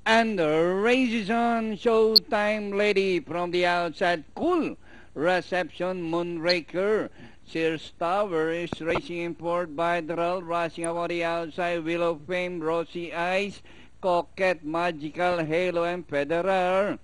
And raises on Showtime Lady from the outside. Cool reception. Moonraker. Sears Tower is racing import by Drell. Rushing about the outside. Wheel of Fame. Rosy Eyes. Coquette. Magical Halo and Federer.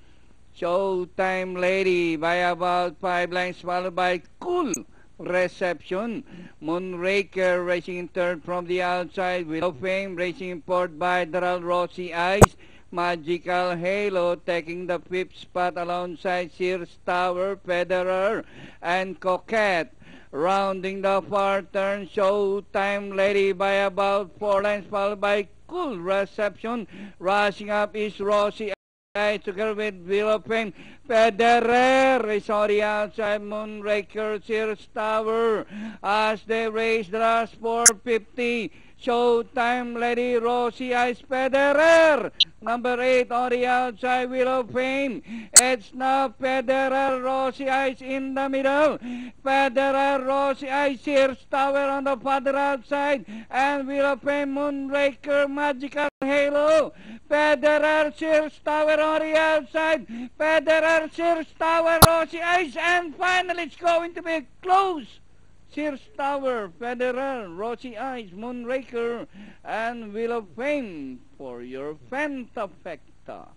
Showtime Lady by about 5 lengths, followed by Cool Reception. Moonraker racing in third from the outside. Wheel of Fame racing import by Daryl Rosy Eyes. Magical Halo taking the fifth spot alongside Sears Tower, Federer, and Coquette. Rounding the far turn, Showtime Lady by about 4 lengths, followed by Cool Reception. Rushing up is Rosy together with Wheel of Fame. Federer is on the outside. Moonraker, Sears Tower as they race the last 450. Showtime Lady, Rosy Eyes, Federer. Number 8 on the outside, Wheel of Fame. It's now Federer, Rosy Eyes in the middle. Federer, Rosy Eyes, Sears Tower on the further outside. And Wheel of Fame, Moonraker, Magical Halo. Federer, Sears Tower on the outside. Federer, Sears Tower, Rosy Eyes. And finally, it's going to be close. Sears Tower, Federer, Rosy Eyes, Moonraker, and Wheel of Fame for your Fantafecta.